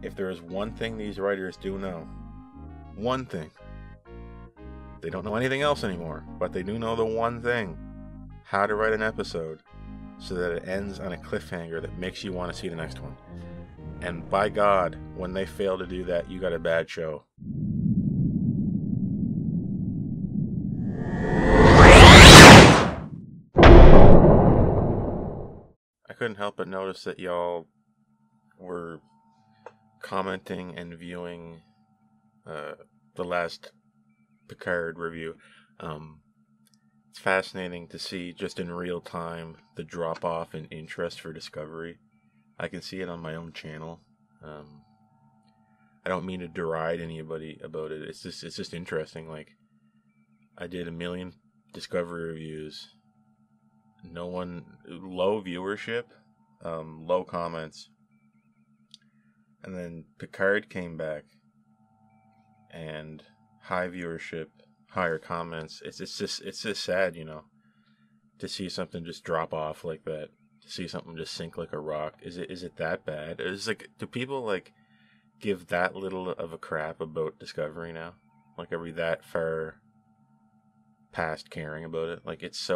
If there is one thing these writers do know, one thing, they don't know anything else anymore, but they do know the one thing: how to write an episode so that it ends on a cliffhanger that makes you want to see the next one. And by God, when they fail to do that, you got a bad show. I couldn't help but notice that y'all were commenting and viewing the last Picard review. It's fascinating to see just in real time the drop off in interest for Discovery. I can see it on my own channel. I don't mean to deride anybody about it. It's just interesting. Like, I did 1 million Discovery reviews. No one, low viewership, low comments. And then Picard came back, and high viewership, higher comments. It's just sad, you know, to see something just drop off like that. To see something just sink like a rock. Is it that bad? Is like, do people like give that little of a crap about Discovery now? Like, are we that far past caring about it? Like, it's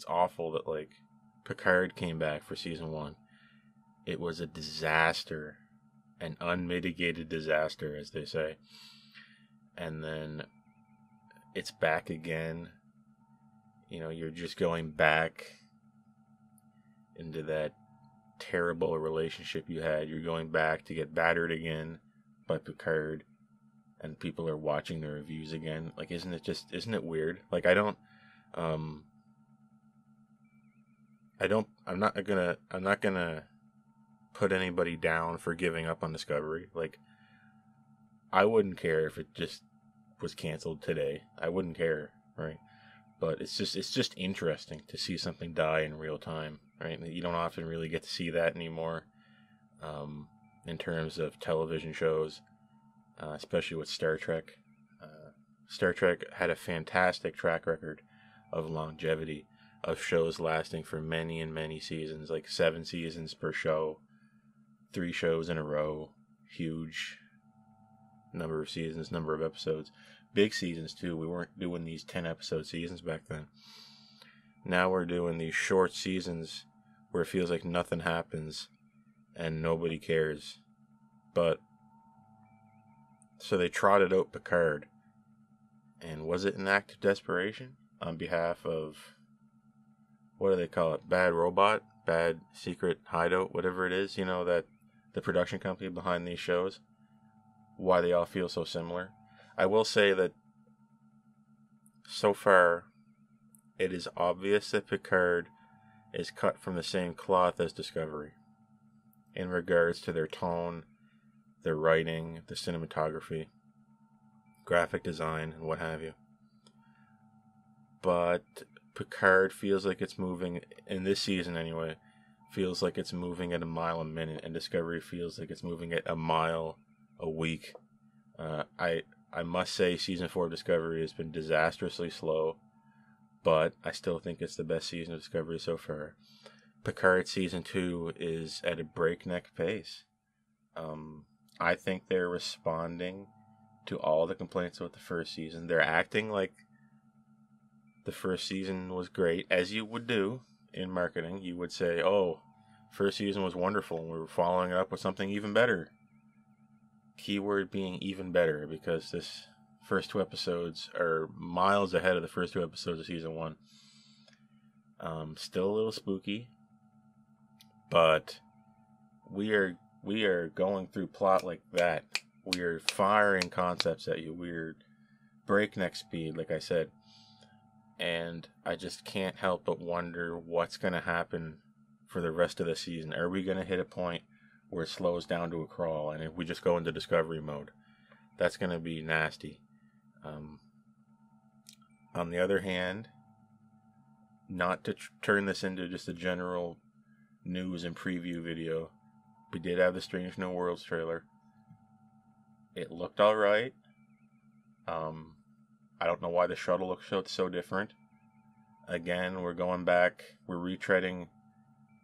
awful that like Picard came back for season 1. It was a disaster. An unmitigated disaster, as they say. And then it's back again. You know, you're just going back into that terrible relationship you had. You're going back to get battered again by Picard, and people are watching the reviews again. Like, isn't it weird? Like, I'm not gonna put anybody down for giving up on Discovery. Like, I wouldn't care if it just was canceled today. I wouldn't care, right? But it's just interesting to see something die in real time, right? You don't often really get to see that anymore, in terms of television shows, especially with Star Trek. Star Trek had a fantastic track record of longevity, of shows lasting for many and many seasons, like 7 seasons per show, 3 shows in a row, huge number of seasons, number of episodes, big seasons too. We weren't doing these 10-episode seasons back then. Now we're doing these short seasons where it feels like nothing happens and nobody cares. But so they trotted out Picard, and was it an act of desperation on behalf of, what do they call it, Bad Robot, Bad Secret Hideout, whatever it is, you know, that the production company behind these shows, why they all feel so similar. I will say that so far it is obvious that Picard is cut from the same cloth as Discovery in regards to their tone, their writing, the cinematography, graphic design, and what have you. But Picard feels like it's moving, in this season anyway, feels like it's moving at a mile a minute, and Discovery feels like it's moving at a mile a week. I must say season 4 of Discovery has been disastrously slow, but I still think it's the best season of Discovery so far. Picard season 2 is at a breakneck pace. I think they're responding to all the complaints about the first season. They're acting like the first season was great, as you would do in marketing. You would say, oh, first season was wonderful, and we were following it up with something even better. Keyword being even better, because this first 2 episodes are miles ahead of the first 2 episodes of season 1. Still a little spooky, but we are going through plot like that. We are firing concepts at you. We're breakneck speed, like I said. And I just can't help but wonder what's going to happen for the rest of the season. Are we going to hit a point where it slows down to a crawl, and if we just go into Discovery mode? That's going to be nasty. On the other hand, not to turn this into just a general news and preview video, we did have the Strange New Worlds trailer. It looked alright. I don't know why the shuttle looks so different. Again, we're going back, we're retreading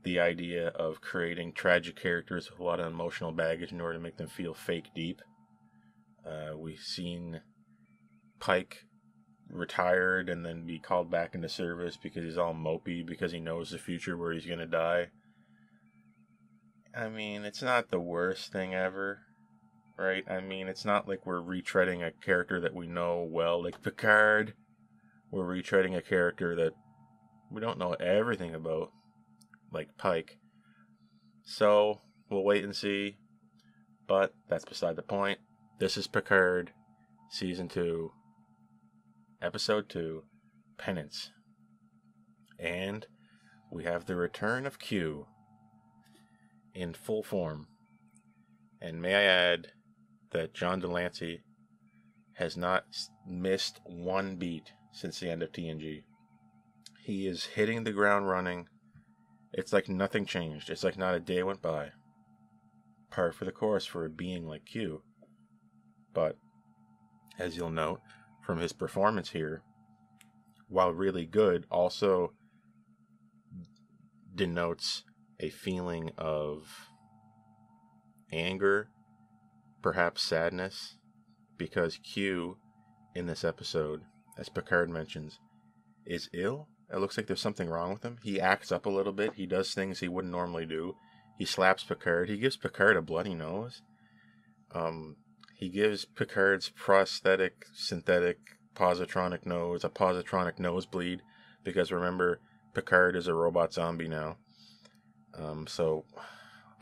the idea of creating tragic characters with a lot of emotional baggage in order to make them feel fake deep. We've seen Pike retired and then be called back into service because he's all mopey because he knows the future where he's going to die. I mean, it's not the worst thing ever, right? I mean, it's not like we're retreading a character that we know well, like Picard. We're retreading a character that we don't know everything about, like Pike. So, we'll wait and see. But that's beside the point. This is Picard, Season 2, Episode 2, Penance. And we have the return of Q in full form. And may I add that John Delancey has not missed one beat since the end of TNG. He is hitting the ground running. It's like nothing changed. It's like not a day went by. Par for the course for a being like Q. But, as you'll note from his performance here, while really good, also denotes a feeling of anger, perhaps sadness, because Q, in this episode, as Picard mentions, is ill. It looks like there's something wrong with him. He acts up a little bit. He does things he wouldn't normally do. He slaps Picard. He gives Picard a bloody nose. He gives Picard's prosthetic, synthetic, positronic nose a positronic nosebleed. Because remember, Picard is a robot zombie now. So,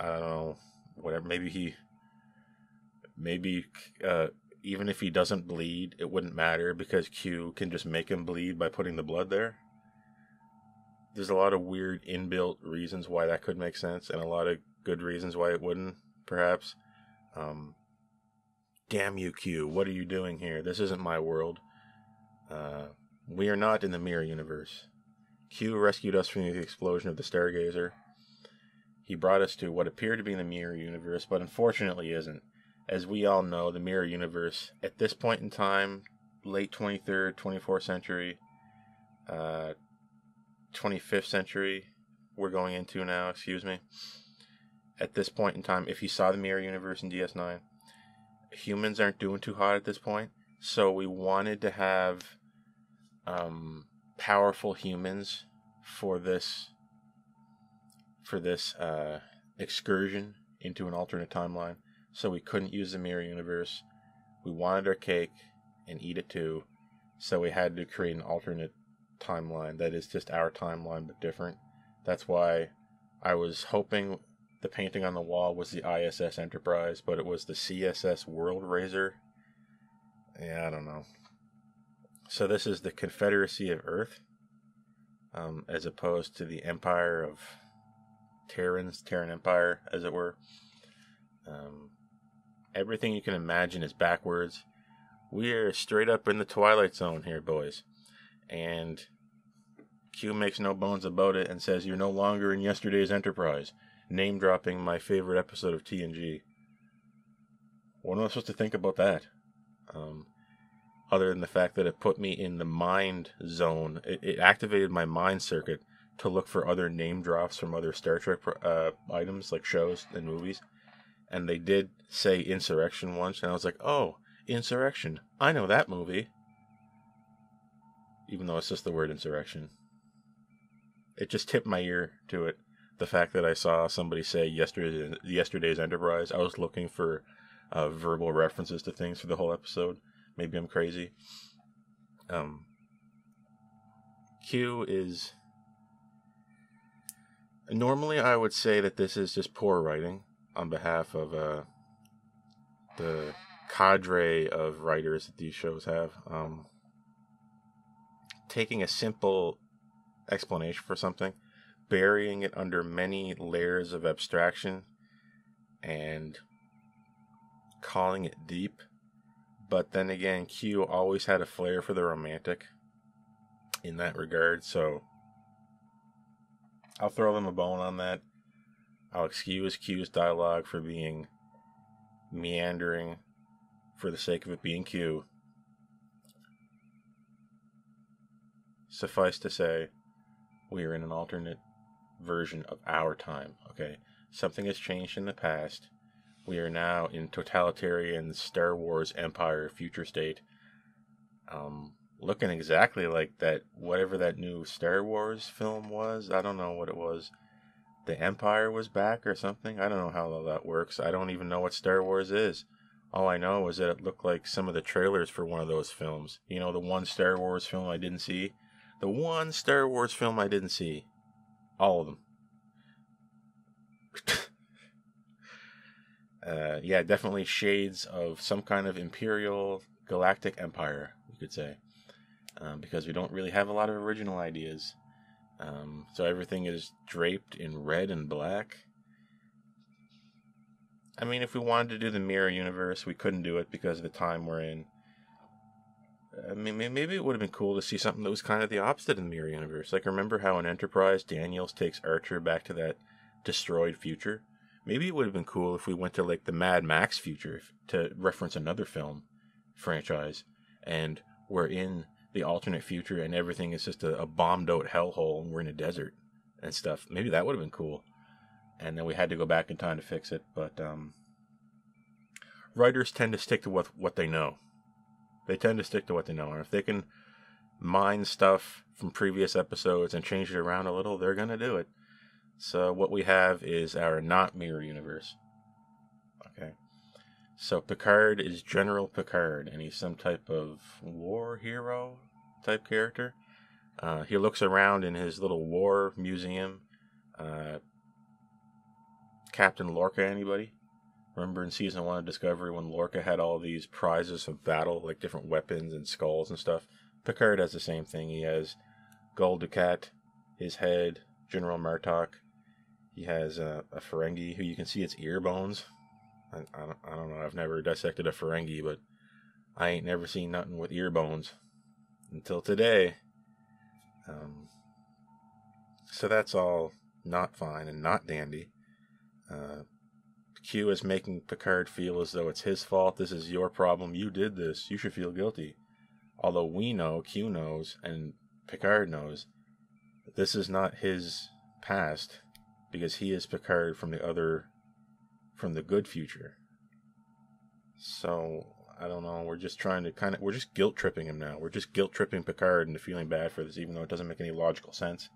I don't know. Whatever. Maybe even if he doesn't bleed, it wouldn't matter because Q can just make him bleed by putting the blood there. There's a lot of weird inbuilt reasons why that could make sense, and a lot of good reasons why it wouldn't, perhaps. Damn you, Q. What are you doing here? This isn't my world. We are not in the mirror universe. Q rescued us from the explosion of the Stargazer. He brought us to what appeared to be in the mirror universe, but unfortunately isn't. As we all know, the mirror universe, at this point in time, late 23rd, 24th century, 25th century, we're going into now, excuse me. At this point in time, if you saw the mirror universe in DS9, humans aren't doing too hot at this point, so we wanted to have powerful humans for this excursion into an alternate timeline. So we couldn't use the mirror universe. We wanted our cake and eat it too. So we had to create an alternate timeline that is just our timeline but different. That's why I was hoping the painting on the wall was the ISS Enterprise, but it was the CSS World Raiser. Yeah, I don't know. So this is the Confederacy of Earth, as opposed to the Empire of Terran Empire, as it were. Everything you can imagine is backwards. We are straight up in the Twilight Zone here, boys. And Q makes no bones about it and says, "You're no longer in yesterday's Enterprise," name dropping my favorite episode of TNG. What am I supposed to think about that? Other than the fact that it put me in the mind zone. It activated my mind circuit to look for other name drops from other Star Trek items, like shows and movies. And they did say Insurrection once, and I was like, oh, Insurrection. I know that movie. Even though it's just the word Insurrection. It just tipped my ear to it. The fact that I saw somebody say yesterday's Enterprise. I was looking for verbal references to things for the whole episode. Maybe I'm crazy. Q is... Normally I would say that this is just poor writing on behalf of the cadre of writers that these shows have. Taking a simple explanation for something, burying it under many layers of abstraction, and calling it deep. But then again, Q always had a flair for the romantic in that regard, so I'll throw them a bone on that. I'll excuse Q's dialogue for being meandering for the sake of it being Q. Suffice to say, we are in an alternate version of our time, okay? Something has changed in the past. We are now in totalitarian Star Wars Empire future state. Looking exactly like that, whatever that new Star Wars film was. I don't know what it was. The Empire was back or something. I don't know how all that works. I don't even know what Star Wars is. All I know is that it looked like some of the trailers for one of those films. You know, the one Star Wars film I didn't see? The one Star Wars film I didn't see. All of them. Yeah, definitely shades of some kind of Imperial Galactic Empire, you could say. Because we don't really have a lot of original ideas. So everything is draped in red and black. I mean, if we wanted to do the mirror universe, we couldn't do it because of the time we're in. I mean, maybe it would have been cool to see something that was kind of the opposite in the mirror universe. Like, remember how in Enterprise, Daniels takes Archer back to that destroyed future? Maybe it would have been cool if we went to, like, the Mad Max future, to reference another film franchise, and we're in the alternate future and everything is just a bombed-out hellhole and we're in a desert and stuff. Maybe that would have been cool. And then we had to go back in time to fix it, but writers tend to stick to what they know. They tend to stick to what they know, and if they can mine stuff from previous episodes and change it around a little, they're going to do it. So what we have is our not mirror universe. Okay. So Picard is General Picard, and he's some type of war hero type character. He looks around in his little war museum. Captain Lorca, anybody? Remember in season 1 of Discovery when Lorca had all these prizes of battle, like different weapons and skulls and stuff? Picard has the same thing. He has Gul Dukat, his head, General Martok. He has a Ferengi who you can see its ear bones. I don't know. I've never dissected a Ferengi, but I ain't never seen nothing with ear bones until today. So that's all not fine and not dandy. Q is making Picard feel as though it's his fault. This is your problem. You did this. You should feel guilty. Although we know, Q knows, and Picard knows, that this is not his past, because he is Picard from the good future. So, I don't know, we're just trying to we're just guilt tripping him now. We're just guilt tripping Picard into feeling bad for this, even though it doesn't make any logical sense.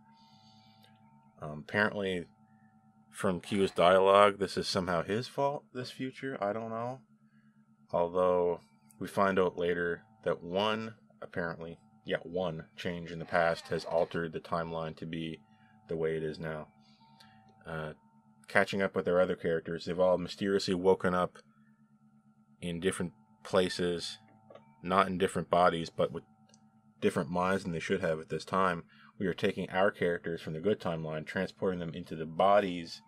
Apparently, from Q's dialogue, this is somehow his fault, this future. I don't know. Although, we find out later that one change in the past has altered the timeline to be the way it is now. Catching up with their other characters, they've all mysteriously woken up in different places, not in different bodies, but with different minds than they should have at this time. We are taking our characters from the good timeline, transporting them into the bodies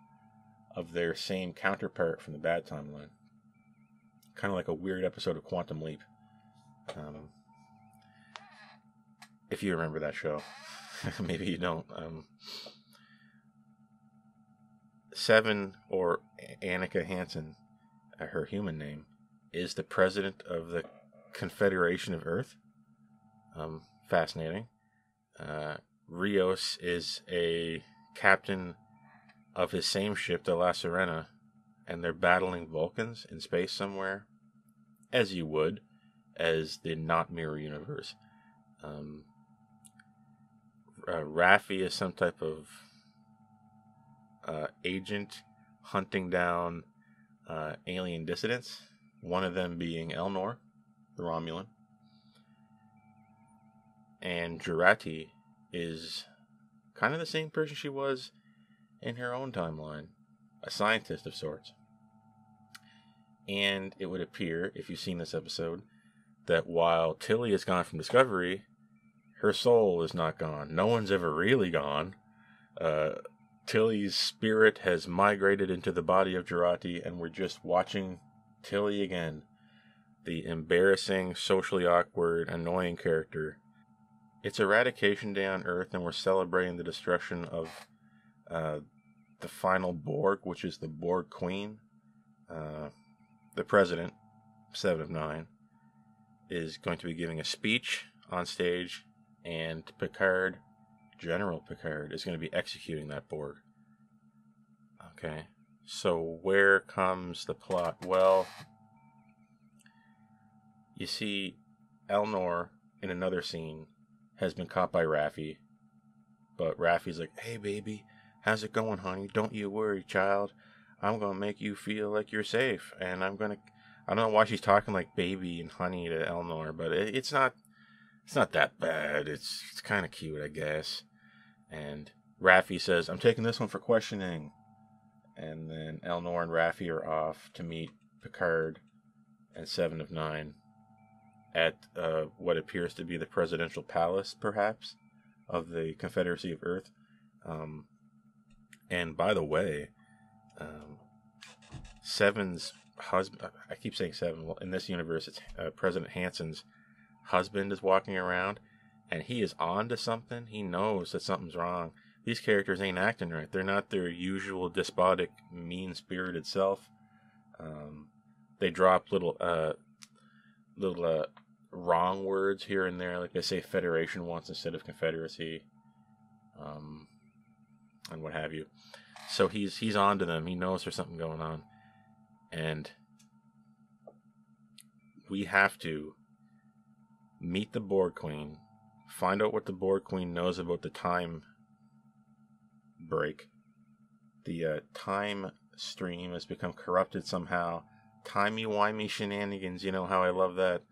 of their same counterpart from the bad timeline. Kind of like a weird episode of Quantum Leap. If you remember that show. Maybe you don't. Seven, or Annika Hansen, her human name, is the president of the Confederation of Earth. Fascinating. Rios is a captain of his same ship, the La Sirena, and they're battling Vulcans in space somewhere, as you would, as the not mirror universe. Raffi is some type of agent hunting down alien dissidents, one of them being Elnor, the Romulan. And Jurati is kind of the same person she was in her own timeline, a scientist of sorts. And it would appear, if you've seen this episode, that while Tilly is gone from Discovery, her soul is not gone. No one's ever really gone. Tilly's spirit has migrated into the body of Jurati, and we're just watching Tilly again. The embarrassing, socially awkward, annoying character. It's Eradication Day on Earth, and we're celebrating the destruction of the final Borg, which is the Borg Queen. The president, 7 of 9, is going to be giving a speech on stage, and Picard, General Picard, is going to be executing that Borg. Okay. So where comes the plot? Well, you see, Elnor, in another scene, has been caught by Raffi. But Raffi's like, hey, baby, how's it going, honey? Don't you worry, child. I'm going to make you feel like you're safe. And I don't know why she's talking like baby and honey to Elnor, but it's not that bad. It's kind of cute, I guess. And Raffi says, I'm taking this one for questioning. And then Elnor and Raffi are off to meet Picard and Seven of Nine at what appears to be the presidential palace, perhaps, of the Confederacy of Earth. And by the way, Seven's husband, I keep saying Seven, well, in this universe, it's President Hansen's husband is walking around, and he is on to something. He knows that something's wrong. These characters ain't acting right. They're not their usual despotic, mean-spirited self. They drop little wrong words here and there, like they say Federation once instead of Confederacy, and what have you. So he's on to them. He knows there's something going on, and we have to meet the Borg Queen, find out what the Borg Queen knows about the time break. The time stream has become corrupted somehow. Timey-wimey shenanigans, you know how I love that.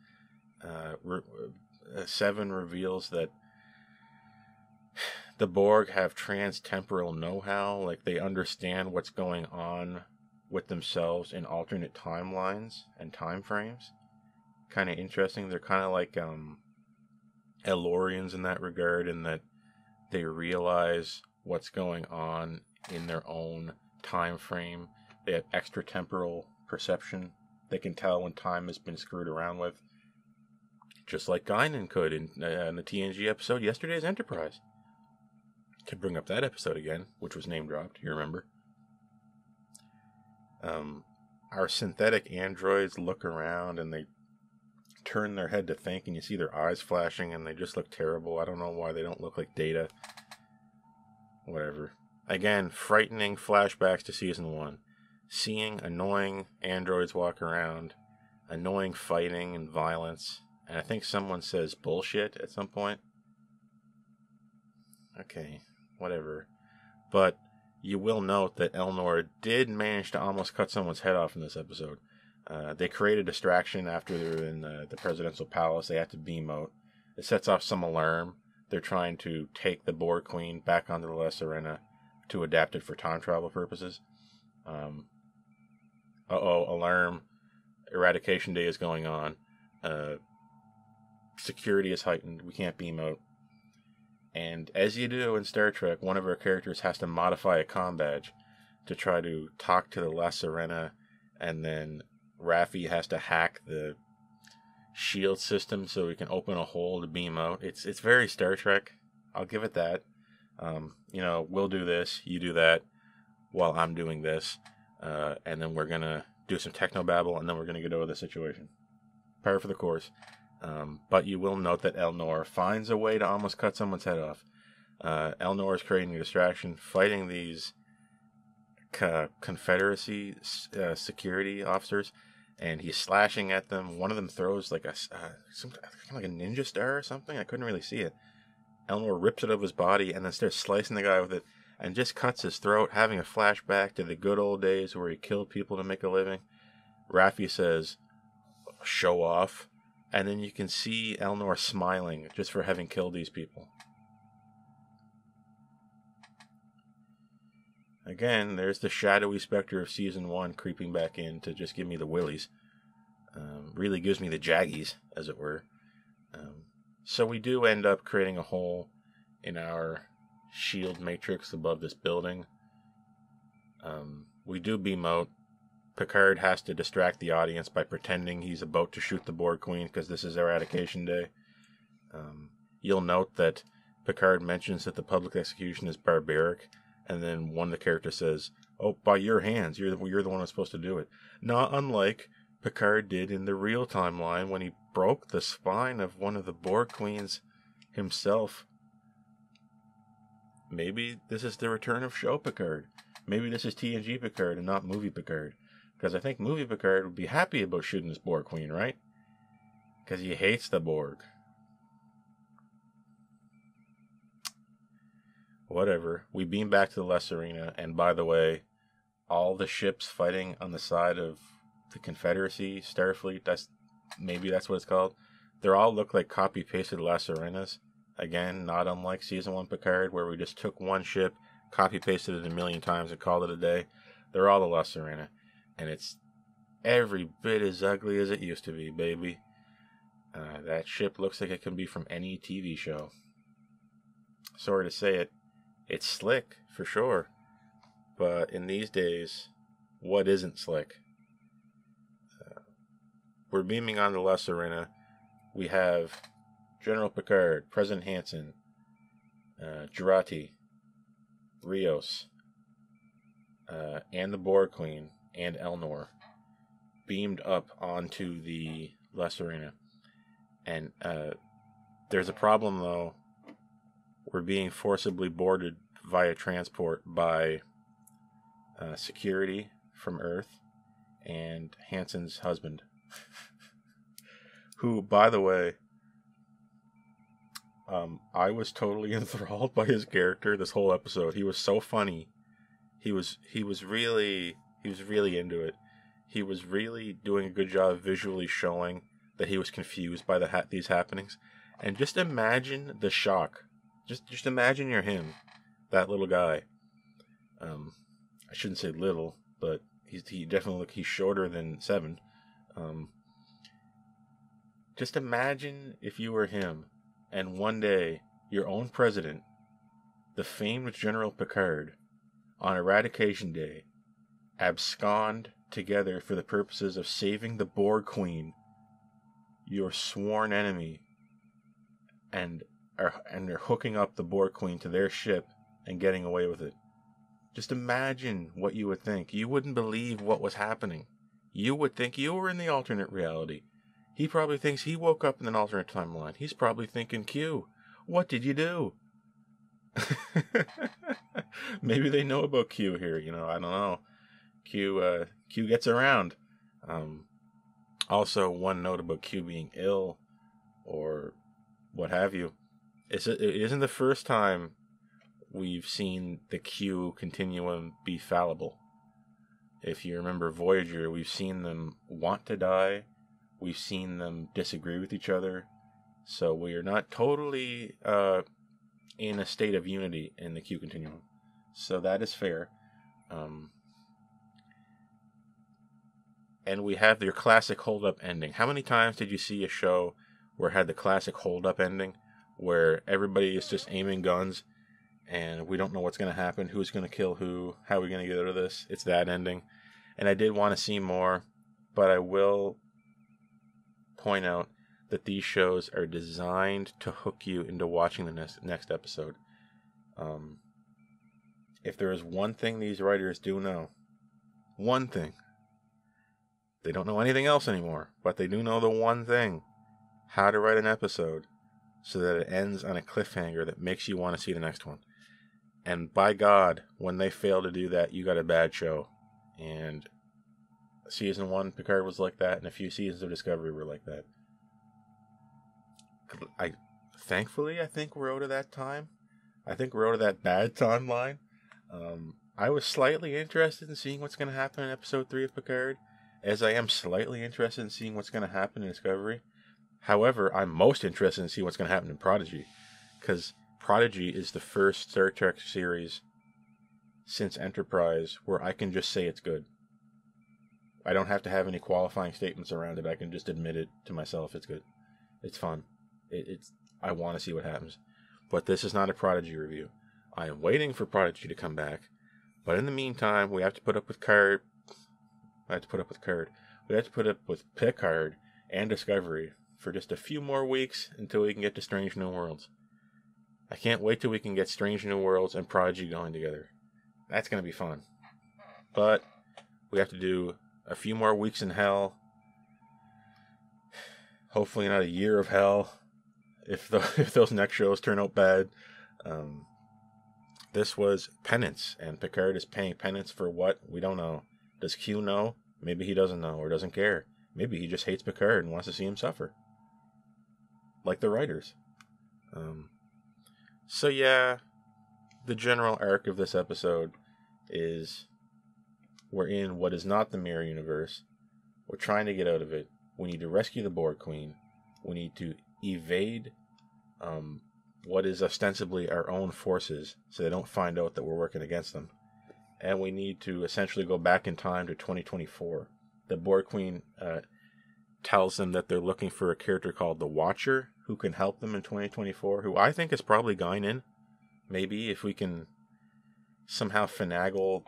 Seven reveals that the Borg have trans-temporal know-how, like they understand what's going on with themselves in alternate timelines and time frames. Kind of interesting. They're kind of like Elorians in that regard, in that they realize what's going on in their own time frame. They have extratemporal perception. They can tell when time has been screwed around with, just like Guinan could in the TNG episode Yesterday's Enterprise. To bring up that episode again, which was name dropped, you remember. Our synthetic androids look around and they turn their head to think, and you see their eyes flashing and they just look terrible. I don't know why they don't look like Data. Whatever. Again, frightening flashbacks to season 1. Seeing annoying androids walk around, annoying fighting and violence, and I think someone says bullshit at some point. Okay, whatever. But you will note that Elnor did manage to almost cut someone's head off in this episode. They create a distraction after they're in the presidential palace. They have to beam out. It sets off some alarm. They're trying to take the Borg Queen back onto the La Sirena to adapt it for time travel purposes. Alarm. Eradication Day is going on. Security is heightened. We can't beam out. And as you do in Star Trek, one of our characters has to modify a comm badge to try to talk to the La Sirena, and then Raffi has to hack the shield system so we can open a hole to beam out. It's very Star Trek. I'll give it that. We'll do this, you do that, while I'm doing this, and then we're gonna do some technobabble, and then we're gonna get over the situation. Par for the course. But you will note that Elnor finds a way to almost cut someone's head off. Elnor is creating a distraction, fighting these Confederacy security officers, and he's slashing at them. One of them throws like like a ninja star or something. I couldn't really see it. Elnor rips it out of his body and then starts slicing the guy with it, and just cuts his throat, having a flashback to the good old days where he killed people to make a living. Raffi says, "Show off." And then you can see Elnor smiling just for having killed these people. Again, there's the shadowy specter of season 1 creeping back in to just give me the willies. Really gives me the jaggies, as it were. So we do end up creating a hole in our shield matrix above this building. We do beam out. Picard has to distract the audience by pretending he's about to shoot the Borg Queen because this is Eradication Day. You'll note that Picard mentions that the public execution is barbaric, and then one of the characters says, "Oh, by your hands, you're the one who's supposed to do it." Not unlike Picard did in the real timeline when he broke the spine of one of the Borg Queens himself. Maybe this is the return of show Picard. Maybe this is TNG Picard and not movie Picard. Because I think movie Picard would be happy about shooting this Borg Queen, right? Because he hates the Borg. Whatever. We beam back to the Les Arena, and by the way, all the ships fighting on the side of the Confederacy, Starfleet, that's what it's called. They all look like copy-pasted Les Arenas. Again, not unlike Season 1 Picard, where we just took one ship, copy-pasted it a million times, and called it a day. They're all the Les Arena. And it's every bit as ugly as it used to be, baby. That ship looks like it can be from any TV show. Sorry to say it. It's slick, for sure. But in these days, what isn't slick? We're beaming on the Les Arena. We have General Picard, President Hansen, Jurati, Rios, and the Borg Queen, and Elnor, beamed up onto the Les Arena. And there's a problem, though. We're being forcibly boarded via transport by security from Earth and Hansen's husband. Who, by the way, I was totally enthralled by his character this whole episode. He was so funny. He was really into it. He was really doing a good job visually showing that he was confused by these happenings. And just imagine the shock. Just imagine you're him, that little guy. I shouldn't say little, but he definitely he's shorter than 7. Just imagine if you were him, and one day your own president, the famed General Picard, on Eradication Day, abscond together for the purposes of saving the Borg Queen, your sworn enemy, and they're hooking up the Borg Queen to their ship and getting away with it. Just imagine what you would think. You wouldn't believe what was happening. You would think you were in the alternate reality. He probably thinks he woke up in an alternate timeline. He's probably thinking, Q, what did you do? Maybe they know about Q here, I don't know. Q gets around. Also, one note about Q being ill or what have you. It isn't the first time we've seen the Q continuum be fallible. If you remember Voyager, we've seen them want to die. We've seen them disagree with each other. So we are not totally in a state of unity in the Q continuum. So that is fair. And we have your classic hold-up ending. How many times did you see a show where it had the classic hold-up ending, where everybody is just aiming guns, and we don't know what's going to happen, who's going to kill who, how are we going to get out of this? It's that ending. And I did want to see more, but I will point out that these shows are designed to hook you into watching the next episode. If there is one thing these writers do know, one thing, they don't know anything else anymore, but they do know the one thing: how to write an episode so that it ends on a cliffhanger that makes you want to see the next one. And by God, when they fail to do that, you got a bad show. And Season 1 Picard was like that, and a few seasons of Discovery were like that. Thankfully, I think we're out of that time. I think we're out of that bad timeline. I was slightly interested in seeing what's going to happen in Episode 3 of Picard, as I am slightly interested in seeing what's going to happen in Discovery. However, I'm most interested in seeing what's going to happen in Prodigy, because Prodigy is the first Star Trek series since Enterprise where I can just say it's good. I don't have to have any qualifying statements around it. I can just admit it to myself. It's good. It's fun. I want to see what happens. But this is not a Prodigy review. I am waiting for Prodigy to come back. But in the meantime, we have to put up with Picard. We have to put up with Picard and Discovery for just a few more weeks until we can get to Strange New Worlds. I can't wait till we can get Strange New Worlds and Prodigy going together. That's going to be fun. But we have to do a few more weeks in hell. Hopefully not a year of hell if those next shows turn out bad. This was penance, and Picard is paying penance for what? We don't know. Does Q know? Maybe he doesn't know or doesn't care. Maybe he just hates Picard and wants to see him suffer. Like the writers. So yeah, the general arc of this episode is we're in what is not the mirror universe. We're trying to get out of it. We need to rescue the Borg Queen. We need to evade what is ostensibly our own forces so they don't find out that we're working against them. And we need to essentially go back in time to 2024. The Borg Queen tells them that they're looking for a character called the Watcher who can help them in 2024, who I think is probably Guinan. Maybe if we can somehow finagle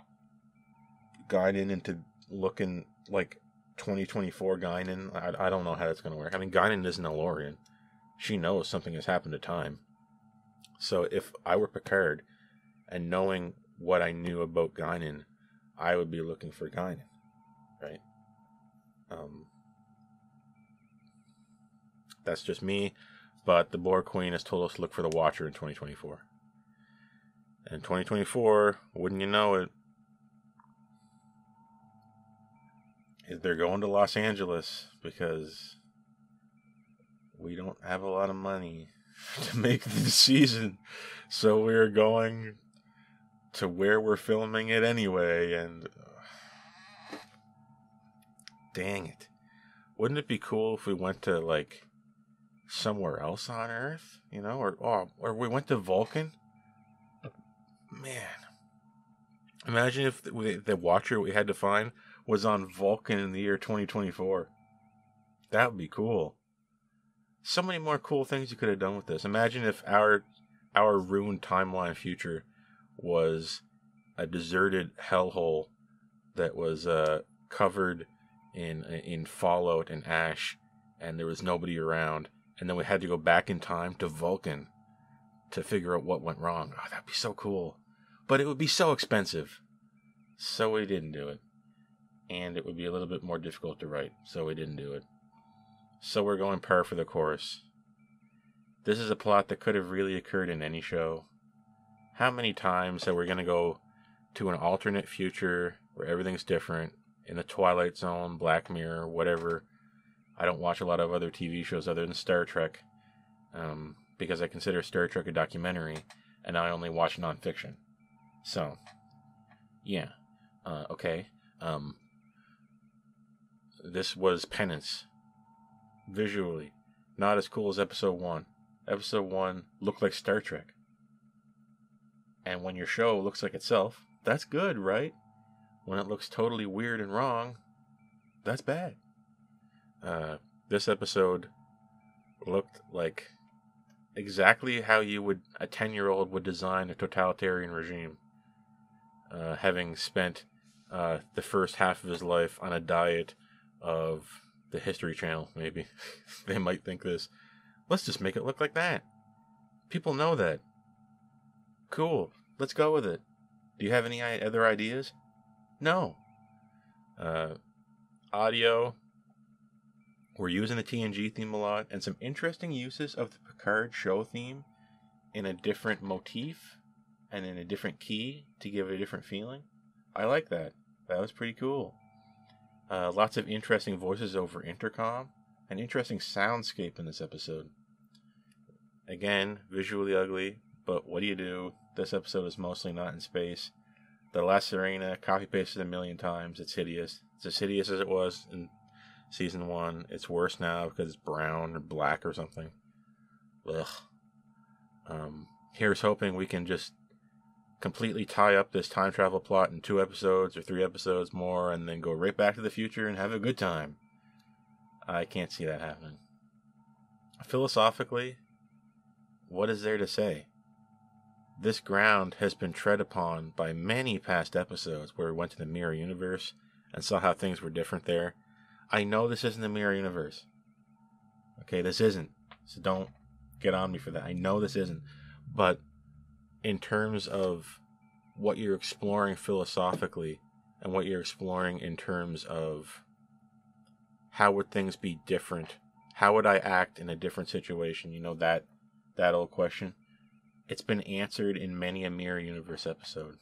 Guinan into looking like 2024 Guinan. I don't know how that's going to work. I mean, Guinan isn't a Lorian. She knows something has happened to time. So if I were Picard and knowing what I knew about Guinan, I would be looking for Guinan, right? That's just me, but the Borg Queen has told us to look for the Watcher in 2024. And 2024, wouldn't you know it, they're going to Los Angeles because we don't have a lot of money to make the season. So we're going to where we're filming it anyway, and dang it. Wouldn't it be cool if we went to like somewhere else on Earth, you know, or we went to Vulcan? Man, imagine if the Watcher we had to find was on Vulcan in the year 2024. That would be cool. So many more cool things you could have done with this. Imagine if our ruined timeline future was a deserted hellhole that was covered in fallout and ash, and there was nobody around, and then we had to go back in time to Vulcan to figure out what went wrong. Oh, that'd be so cool. But it would be so expensive. So we didn't do it. And it would be a little bit more difficult to write. So we didn't do it. So we're going par for the course. This is a plot that could have really occurred in any show. How many times are we going to go to an alternate future where everything's different? In the Twilight Zone, Black Mirror, whatever. I don't watch a lot of other TV shows other than Star Trek. Because I consider Star Trek a documentary. And I only watch nonfiction. So, yeah. Okay. This was penance. Visually. Not as cool as episode 1. Episode 1 looked like Star Trek. And when your show looks like itself, that's good, right? When it looks totally weird and wrong, that's bad. This episode looked like exactly how a 10-year-old would design a totalitarian regime. Having spent the first half of his life on a diet of the History Channel, maybe. They might think this. Let's just make it look like that. People know that. Cool. Let's go with it. Do you have any other ideas? No. Audio. We're using the TNG theme a lot, and some interesting uses of the Picard show theme in a different motif and in a different key to give it a different feeling. I like that. That was pretty cool. Lots of interesting voices over intercom. An interesting soundscape in this episode. Again, visually ugly, but what do you do? This episode is mostly not in space. The La Sirena, copy-pasted a million times. It's hideous. It's as hideous as it was in Season 1. It's worse now because it's brown or black or something. Ugh. Here's hoping we can just completely tie up this time travel plot in 2 episodes or 3 episodes more and then go right back to the future and have a good time. I can't see that happening. Philosophically, what is there to say? This ground has been tread upon by many past episodes where we went to the mirror universe and saw how things were different there. I know this isn't the mirror universe. Okay, this isn't. So don't get on me for that. I know this isn't. But in terms of what you're exploring philosophically and what you're exploring in terms of how would things be different? How would I act in a different situation? You know, that old question. it's been answered in many a Mirror Universe episode.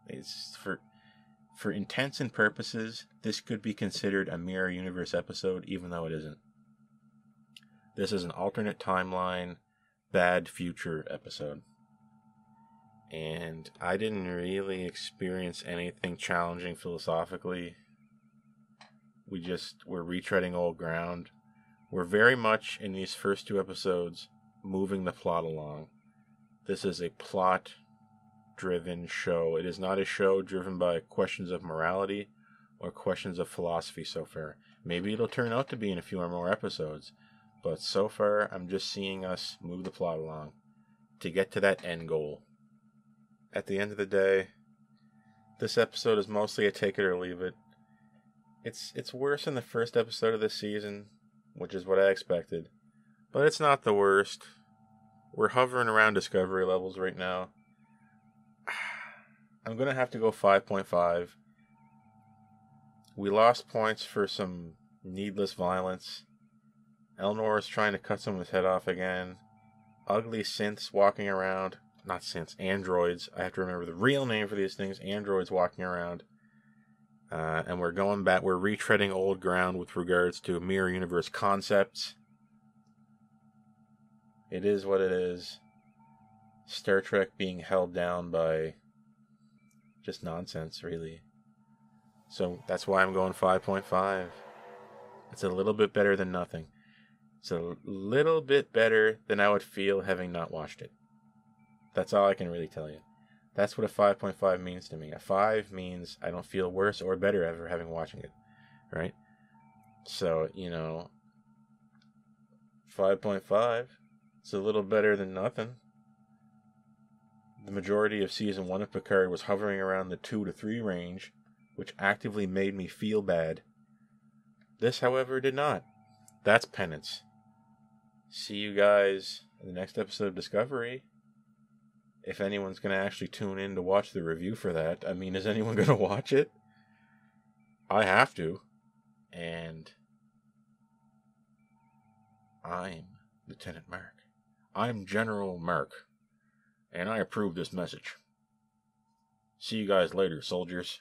It's for intents and purposes, this could be considered a Mirror Universe episode, even though it isn't. This is an alternate timeline, bad future episode. And I didn't really experience anything challenging philosophically. We're retreading old ground. We're very much, in these first 2 episodes, moving the plot along. This is a plot-driven show. It is not a show driven by questions of morality or questions of philosophy so far. Maybe it'll turn out to be in a few or more episodes. But so far, I'm just seeing us move the plot along to get to that end goal. At the end of the day, this episode is mostly a take it or leave it. It's worse than the first episode of this season, which is what I expected. But it's not the worst. We're hovering around Discovery levels right now. I'm going to have to go 5.5. We lost points for some needless violence. Elnor is trying to cut someone's head off again. Ugly synths walking around. Not synths, androids. I have to remember the real name for these things. Androids walking around. And we're going back. We're retreading old ground with regards to Mirror Universe concepts. It is what it is. Star Trek being held down by just nonsense, really. So that's why I'm going 5.5. It's a little bit better than nothing. It's a little bit better than I would feel having not watched it. That's all I can really tell you. That's what a 5.5 means to me. A 5 means I don't feel worse or better ever having watching it. Right? So, 5.5. It's a little better than nothing. The majority of season 1 of Picard was hovering around the 2 to 3 range, which actively made me feel bad. This, however, did not. That's penance. See you guys in the next episode of Discovery. If anyone's going to actually tune in to watch the review for that. I mean, is anyone going to watch it? I have to. And I'm Lieutenant Mark. I'm General Mark. And I approve this message. See you guys later, soldiers.